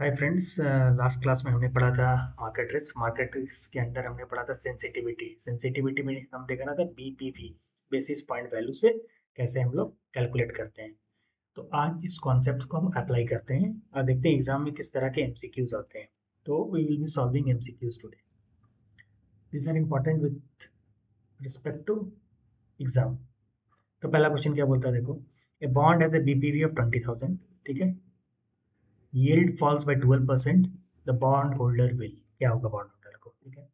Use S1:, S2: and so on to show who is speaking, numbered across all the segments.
S1: Hi friends, last class में हमने पढ़ा था मार्केट रिस्क के अंदर हमने पढ़ा था सेंसिटिविटी में हम देखा ना था बीपीवी, बेसिस पॉइंट वैल्यू से कैसे हम लोग कैलकुलेट करते हैं। तो आज इस कॉन्सेप्ट को हम अप्लाई करते हैं और देखते हैं एग्जाम में किस तरह के एमसीक्यूज आते हैं। तो we will be solving MCQs today. This are important with respect to exam. तो पहला क्वेश्चन क्या बोलता है, देखो, a bond has a BPV of 20,000, ठीक है। yield falls by 12%, the bond holder will, क्या होगा बॉन्ड होल्डर को, ठीक है।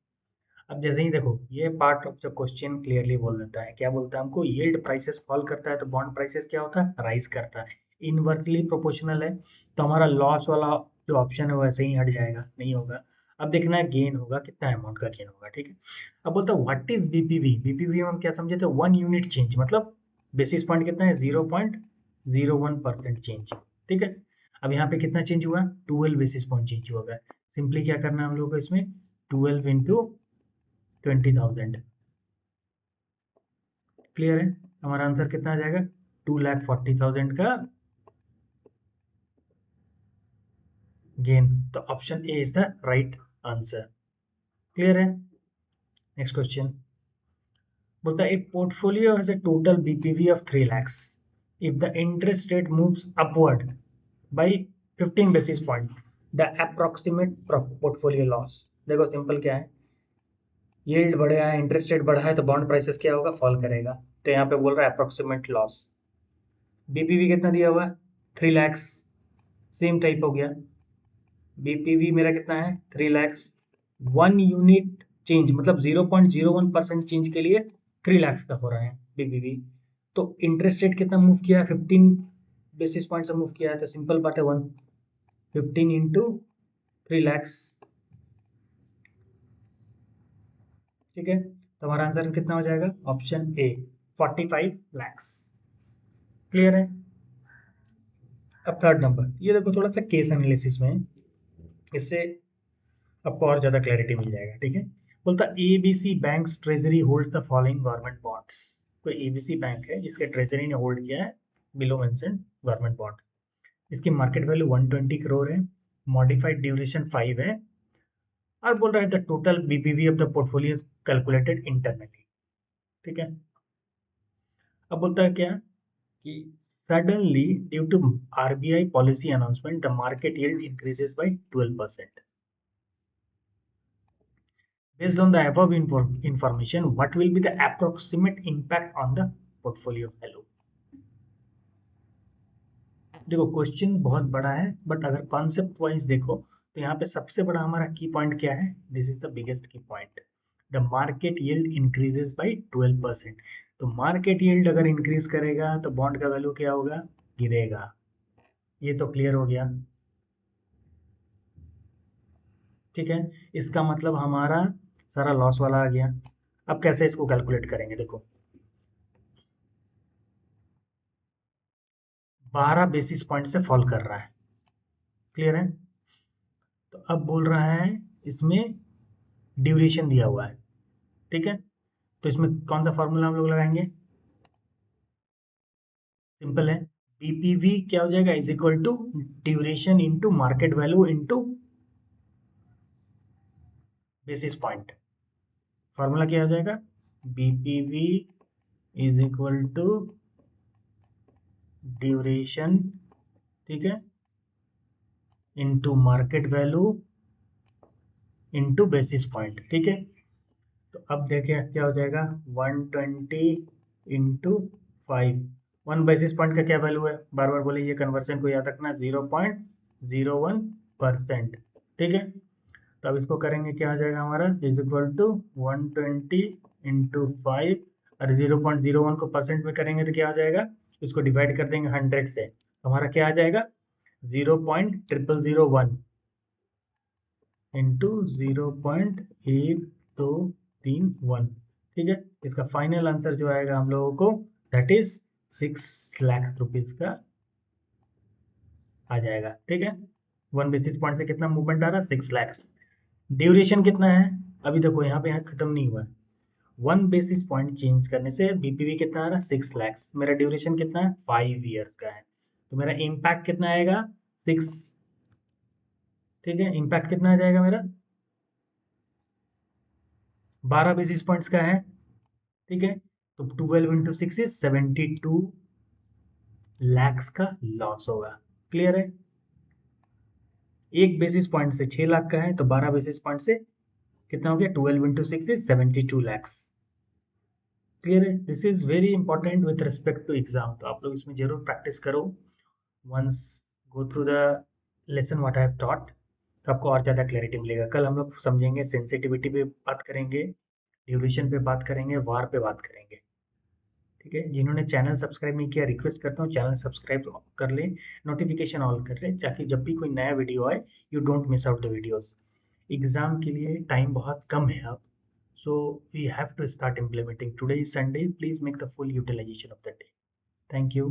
S1: अब जैसे ही देखो ये part of the question clearly बोल देता है, क्या बोलता है हमको, yield प्राइसेस फॉल करता है तो बॉन्ड प्राइसेस क्या होता है, राइज करता है। इनवर्सली प्रोपोर्शनल है तो हमारा लॉस वाला जो ऑप्शन है वैसे ही हट जाएगा, नहीं होगा। अब देखना है गेन होगा, कितना अमाउंट का गेन होगा, ठीक है। अब बोलता है व्हाट इज बीपीवी। बीपीवी हम क्या समझे थे, 1 यूनिट चेंज, मतलब बेसिस पॉइंट कितना है, 0.01% चेंज, ठीक है। अब यहाँ पे कितना चेंज हुआ, 12 बेसिस पॉइंट चेंज हुआ है। सिंपली क्या करना है हम लोग को इसमें, 12 इंटू 20,000। क्लियर है, हमारा आंसर कितना आ जाएगा, 2,40,000 का गेन। तो option A is the right answer. Clear है। नेक्स्ट क्वेश्चन बोलता है, एक portfolio has a total BPV of 3 lakhs if the interest rate moves upward by 15 basis point, the approximate portfolio loss। देखो simple क्या है, yield बढ़ा है, interest rate बढ़ा है तो बॉन्ड प्राइसेस क्या होगा, फॉल करेगा। तो यहाँ पे बोल रहा है अप्रोक्सीमेट लॉस। बीपीवी कितना दिया हुआ है, 3 lakhs, सेम टाइप हो गया। बीपीवी मेरा कितना है, 3 lakhs। 1 यूनिट चेंज मतलब 0.01% चेंज के लिए 3 lakhs का हो रहा है बीपीवी। तो इंटरेस्ट रेट कितना मूव किया है, 15 बेसिस पॉइंट से मूव किया है, तो सिंपल बात है 115 इंटू 3 lakhs, ठीक है। तो हमारा आंसर कितना हो जाएगा, ऑप्शन ए, 45 lakhs। क्लियर है। अब थर्ड नंबर, ये देखो थोड़ा सा केस एनालिसिस में, इससे आपको और ज्यादा क्लैरिटी मिल जाएगा, ठीक है। बोलता ABC bank treasury hold the following government bonds. कोई एबीसी बैंक है जिसके ट्रेजरी ने होल्ड किया है बिलो मेंशन गवर्नमेंट बॉन्ड। इसकी मार्केट वैल्यू 120 करोड़ है, मॉडिफाइड ड्यूरेशन 5 है, और बोल रहा है the total BPV of the portfolio calculated internally, ठीक है। अब बोलता है क्या कि suddenly due to RBI policy announcement the market yield increases by 12%. Based on the above information, what will be the approximate impact on the portfolio value? देखो question बहुत बड़ा है, बट अगर कॉन्सेप्ट वाइज देखो तो यहाँ पे सबसे बड़ा हमारा की पॉइंट क्या है, दिस इज द बिगेस्ट की point, the market yield increases by 12%। तो मार्केट यील्ड अगर इंक्रीज करेगा तो बॉन्ड का वैल्यू क्या होगा, गिरेगा। ये तो क्लियर हो गया, ठीक है। इसका मतलब हमारा सारा लॉस वाला आ गया। अब कैसे इसको कैलकुलेट करेंगे, देखो 12 बेसिस पॉइंट से फॉल कर रहा है, क्लियर है। तो अब बोल रहा है इसमें ड्यूरेशन दिया हुआ है, ठीक है। तो इसमें कौन सा फॉर्मूला हम लोग लगाएंगे, सिंपल है, बीपीवी क्या हो जाएगा, is equal to duration into market value into basis point. Formula क्या हो जाएगा, BPV is equal to duration, ठीक है, into market value into basis point, ठीक है। तो अब देखिए क्या हो जाएगा, 120 इंटू 5। 1 बेसिस पॉइंट का क्या वैल्यू है, बार बार बोले ये कन्वर्सन को याद रखना, 0.01%, ठीक है। तो अब इसको करेंगे क्या हो जाएगा हमारा, इज इक्वल टू 120 इंटू 5, और 0.01 को परसेंट में करेंगे तो क्या हो जाएगा, इसको डिवाइड कर देंगे 100 से, तो हमारा क्या आ जाएगा, 0.0001 इंटू 0.8231, ठीक है। इसका फाइनल आंसर जो आएगा हम लोगों को, दैट इज 6 लाख रुपीज का आ जाएगा, ठीक है। 1 बेसिस पॉइंट से कितना मूवमेंट आ रहा है, 6 लाख। ड्यूरेशन कितना है, अभी देखो यहाँ पे खत्म नहीं हुआ है। 1 बेसिस पॉइंट चेंज करने से बीपीवी कितना आ रहा है, 6 लाख। मेरा ड्यूरेशन कितना है, 5 ईयर्स का है, तो मेरा इम्पैक्ट कितना आएगा, 6 ठीक है, इम्पैक्ट कितना आ जाएगा मेरा, 12 बेसिस पॉइंट्स का है। ठीक है, तो 12 इंटू 6 इज 72 लैक्स का लॉस होगा। क्लियर है, एक बेसिस पॉइंट से 6 लाख का है, तो 12 बेसिस पॉइंट से कितना हो गया, 12 इंटू 6 इज 72 लैक्स। क्लियर है, this is very important with respect to exam, तो आप लोग इसमें जरूर प्रैक्टिस करो। Once go through the lesson what I have taught, तो आपको और ज़्यादा क्लैरिटी मिलेगा। कल हम लोग समझेंगे सेंसिटिविटी पे बात करेंगे, ड्यूरेशन पे बात करेंगे, वार पे बात करेंगे। ठीक है, जिन्होंने चैनल सब्सक्राइब नहीं किया रिक्वेस्ट करता हूँ चैनल सब्सक्राइब कर लें, नोटिफिकेशन ऑल कर लें, ताकि जब भी कोई नया वीडियो आए you don't miss out the videos. Exam के लिए टाइम बहुत कम है अब, so we have to start implementing. Today is Sunday, please make the full utilization of the day. Thank you.